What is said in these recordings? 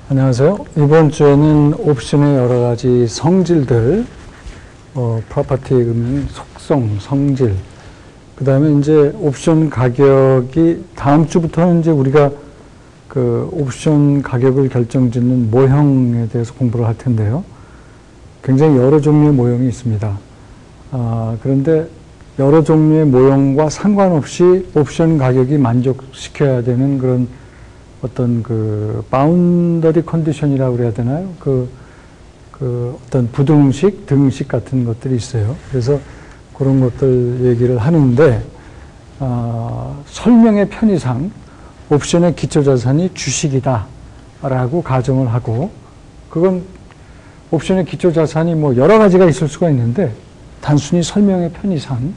안녕하세요. 이번 주에는 옵션의 여러 가지 성질들, 프로퍼티에 그러면 속성, 성질, 그 다음에 이제 옵션 가격이 다음 주부터는 이제 우리가 그 옵션 가격을 결정짓는 모형에 대해서 공부를 할 텐데요. 굉장히 여러 종류의 모형이 있습니다. 그런데 여러 종류의 모형과 상관없이 옵션 가격이 만족시켜야 되는 그런 어떤 그 바운더리 컨디션이라고 그래야 되나요? 그 어떤 부등식, 등식 같은 것들이 있어요. 그래서 그런 것들 얘기를 하는데, 설명의 편의상 옵션의 기초자산이 주식이다 라고 가정을 하고, 그건 옵션의 기초자산이 뭐 여러 가지가 있을 수가 있는데, 단순히 설명의 편의상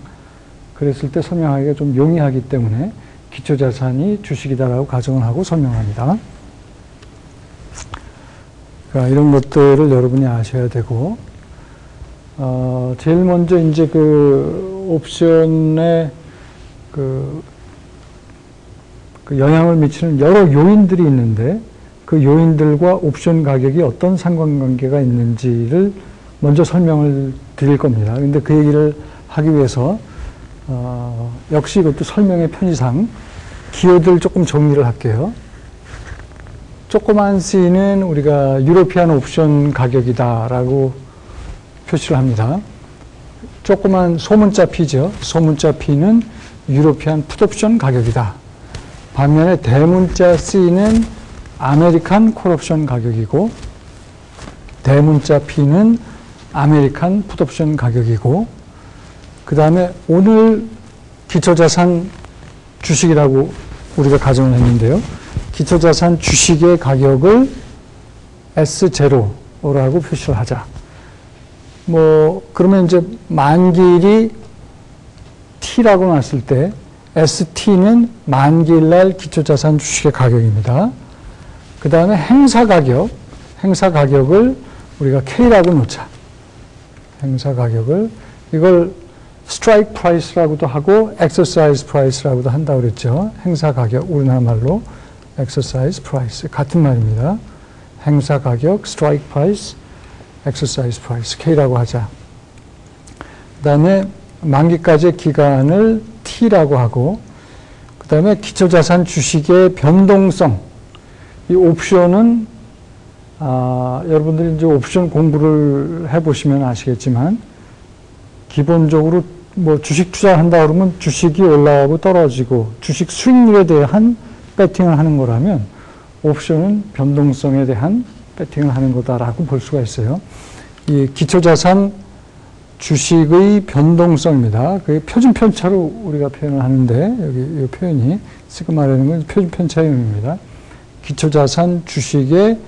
그랬을 때 설명하기가 좀 용이하기 때문에 기초자산이 주식이다라고 가정을 하고 설명합니다. 그러니까 이런 것들을 여러분이 아셔야 되고, 제일 먼저 이제 그 옵션에 그 영향을 미치는 여러 요인들이 있는데, 그 요인들과 옵션 가격이 어떤 상관관계가 있는지를 먼저 설명을 드릴 겁니다. 근데 그 얘기를 하기 위해서 역시 이것도 설명의 편의상 기호들 조금 정리를 할게요. 조그만 C는 우리가 유로피안 옵션 가격이다라고 표시를 합니다. 조그만 소문자 P죠. 소문자 P는 유로피안 풋옵션 가격이다. 반면에 대문자 C는 아메리칸 콜옵션 가격이고, 대문자 P는 아메리칸 풋옵션 가격이고, 그 다음에 오늘 기초자산 주식이라고 우리가 가정을 했는데요. 기초자산 주식의 가격을 S0라고 표시를 하자. 그러면 이제 만기일이 T라고 놨을 때 ST는 만기일날 기초자산 주식의 가격입니다. 그 다음에 행사 가격을 우리가 K라고 놓자. 행사 가격을, 이걸 스트라이크 프라이스라고도 하고 엑서사이즈 프라이스라고도 한다고 그랬죠. 행사 가격, 우리나라 말로 엑서사이즈 프라이스 같은 말입니다. 행사 가격, 스트라이크 프라이스, 엑서사이즈 프라이스 K라고 하자. 그 다음에 만기까지의 기간을 T라고 하고, 그 다음에 기초자산 주식의 변동성, 이 옵션은 여러분들이 이제 옵션 공부를 해보시면 아시겠지만, 기본적으로 주식 투자한다 그러면 주식이 올라가고 떨어지고 주식 수익률에 대한 배팅을 하는 거라면, 옵션은 변동성에 대한 배팅을 하는 거다라고 볼 수가 있어요. 이 기초자산 주식의 변동성입니다. 그게 표준 편차로 우리가 표현을 하는데, 여기 이 표현이 지금 말하는 건 표준 편차의 의미입니다. 기초자산 주식의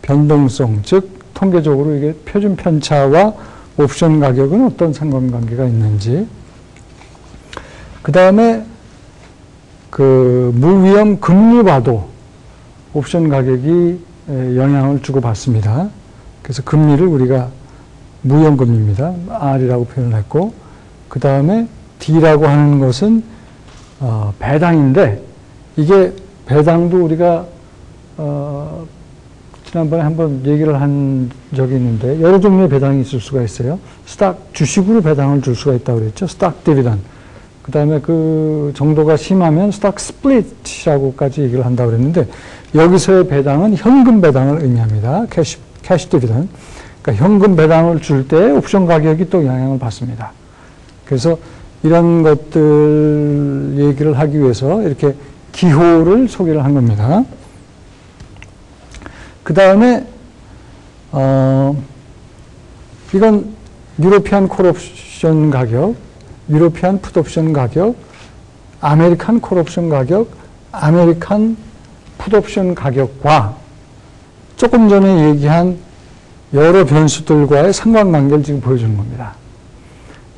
변동성, 즉 통계적으로 이게 표준 편차와 옵션 가격은 어떤 상관관계가 있는지. 그 다음에 그 무위험 금리와도 옵션 가격이 영향을 주고 받습니다. 그래서 금리를 우리가 무위험 금리입니다. R이라고 표현을 했고, 그 다음에 D라고 하는 것은 배당인데, 이게 배당도 우리가 지난번에 한번 얘기를 한 적이 있는데, 여러 종류의 배당이 있을 수가 있어요. 주식으로 배당을 줄 수가 있다고 그랬죠. 스탁 디비던. 그 다음에 그 정도가 심하면 스탁 스플릿이라고까지 얘기를 한다고 그랬는데, 여기서의 배당은 현금 배당을 의미합니다. 캐시 디비던. 그러니까 현금 배당을 줄 때 옵션 가격이 또 영향을 받습니다. 그래서 이런 것들 얘기를 하기 위해서 이렇게 기호를 소개를 한 겁니다. 그 다음에 이건 유로피안 콜옵션 가격, 유로피안 풋옵션 가격, 아메리칸 콜옵션 가격, 아메리칸 풋옵션 가격과 조금 전에 얘기한 여러 변수들과의 상관관계를 지금 보여주는 겁니다.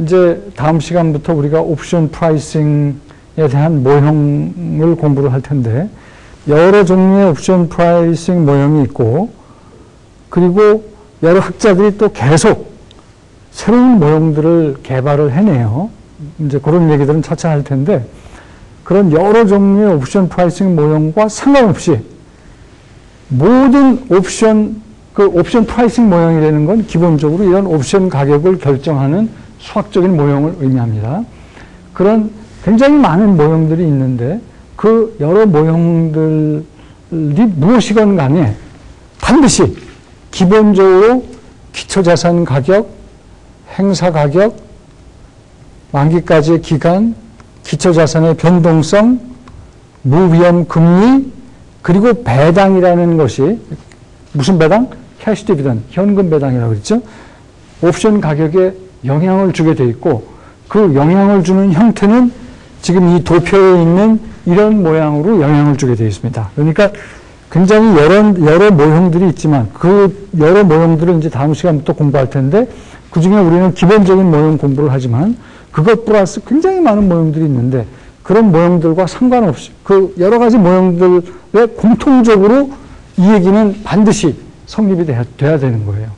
이제 다음 시간부터 우리가 옵션 프라이싱에 대한 모형을 공부를 할 텐데, 여러 종류의 옵션 프라이싱 모형이 있고, 그리고 여러 학자들이 또 계속 새로운 모형들을 개발을 해내요. 이제 그런 얘기들은 차차 할 텐데, 그런 여러 종류의 옵션 프라이싱 모형과 상관없이 모든 옵션, 그 옵션 프라이싱 모형이라는 건 기본적으로 이런 옵션 가격을 결정하는 수학적인 모형을 의미합니다. 그런 굉장히 많은 모형들이 있는데 그 여러 모형들이 무엇이건 간에 반드시 기본적으로 기초자산 가격, 행사 가격, 만기까지의 기간, 기초자산의 변동성, 무위험 금리, 그리고 배당이라는 것이 무슨 배당? 캐시 디비던, 현금 배당이라고 그랬죠. 옵션 가격에 영향을 주게 돼 있고 그 영향을 주는 형태는 지금 이 도표에 있는 이런 모양으로 영향을 주게 되어 있습니다. 그러니까 굉장히 여러 모형들이 있지만 그 여러 모형들을 이제 다음 시간부터 공부할 텐데 그 중에 우리는 기본적인 모형 공부를 하지만 그것 플러스 굉장히 많은 모형들이 있는데 그런 모형들과 상관없이 그 여러 가지 모형들에 공통적으로 이 얘기는 반드시 성립이 돼야 되는 거예요.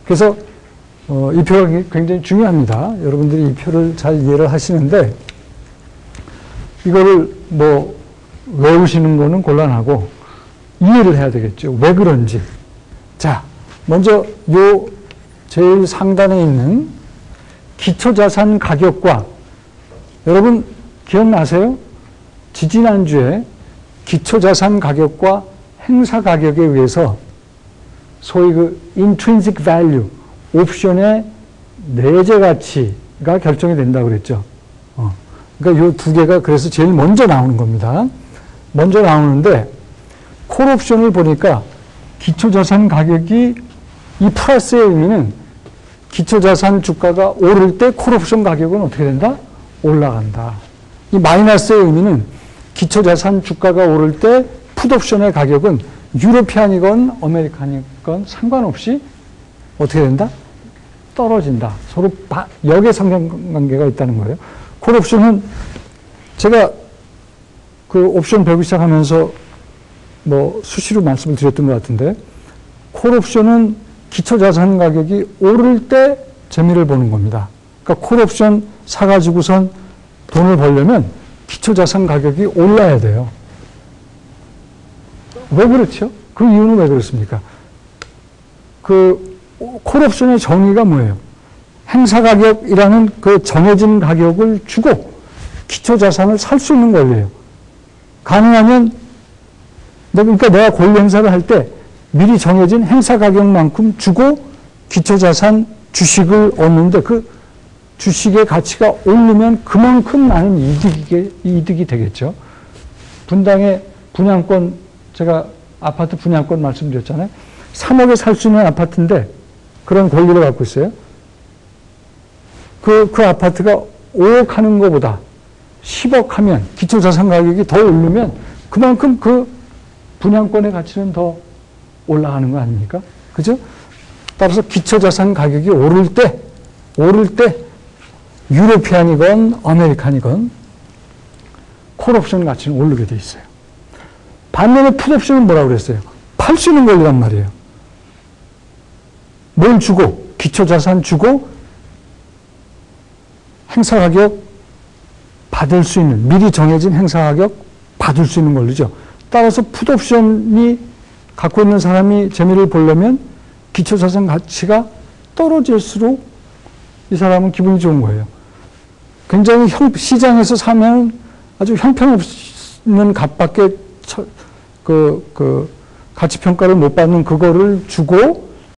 그래서 이 표가 굉장히 중요합니다. 여러분들이 이 표를 잘 이해를 하시는데 이거를 뭐 외우시는 거는 곤란하고 이해를 해야 되겠죠. 왜 그런지. 자, 먼저 요 제일 상단에 있는 기초자산 가격과 여러분 기억나세요? 지지난주에 기초자산 가격과 행사 가격에 의해서 소위 그 intrinsic value, 옵션의 내재 가치가 결정이 된다고 그랬죠. 그러니까 이 두 개가 그래서 제일 먼저 나오는 겁니다. 먼저 나오는데 콜 옵션을 보니까 기초자산 가격이 이 플러스의 의미는 기초자산 주가가 오를 때 콜 옵션 가격은 어떻게 된다? 올라간다. 이 마이너스의 의미는 기초자산 주가가 오를 때 풋옵션의 가격은 유로피안이건 아메리칸이건 상관없이 어떻게 된다? 떨어진다. 서로 역의 상관관계가 있다는 거예요. 콜옵션은 제가 그 옵션 배우기 시작하면서 뭐 수시로 말씀을 드렸던 것 같은데 콜옵션은 기초자산 가격이 오를 때 재미를 보는 겁니다. 그러니까 콜옵션 사가지고선 돈을 벌려면 기초자산 가격이 올라야 돼요. 왜 그렇죠? 그 이유는 왜 그렇습니까? 그 콜옵션의 정의가 뭐예요? 행사 가격이라는 그 정해진 가격을 주고 기초자산을 살 수 있는 권리예요. 가능하면 그러니까 내가 권리 행사를 할 때 미리 정해진 행사 가격만큼 주고 기초자산 주식을 얻는데 그 주식의 가치가 오르면 그만큼 나는 이득이 되겠죠. 분당의 분양권, 제가 아파트 분양권 말씀드렸잖아요. 3억에 살 수 있는 아파트인데 그런 권리를 갖고 있어요. 그 아파트가 5억 하는 것보다 10억 하면 기초자산 가격이 더 오르면 그만큼 그 분양권의 가치는 더 올라가는 거 아닙니까? 그죠? 따라서 기초자산 가격이 오를 때 유로피안이건 아메리칸이건 콜옵션 가치는 오르게 돼 있어요. 반면에 풋옵션은 뭐라고 그랬어요? 팔 수 있는 권리란 말이에요. 뭘 주고? 기초자산 주고 행사 가격 받을 수 있는, 미리 정해진 행사 가격 받을 수 있는 권리죠. 따라서 풋옵션이 갖고 있는 사람이 재미를 보려면 기초자산 가치가 떨어질수록 이 사람은 기분이 좋은 거예요. 굉장히 시장에서 사면 아주 형편없는 값밖에 가치평가를 못 받는 그거를 주고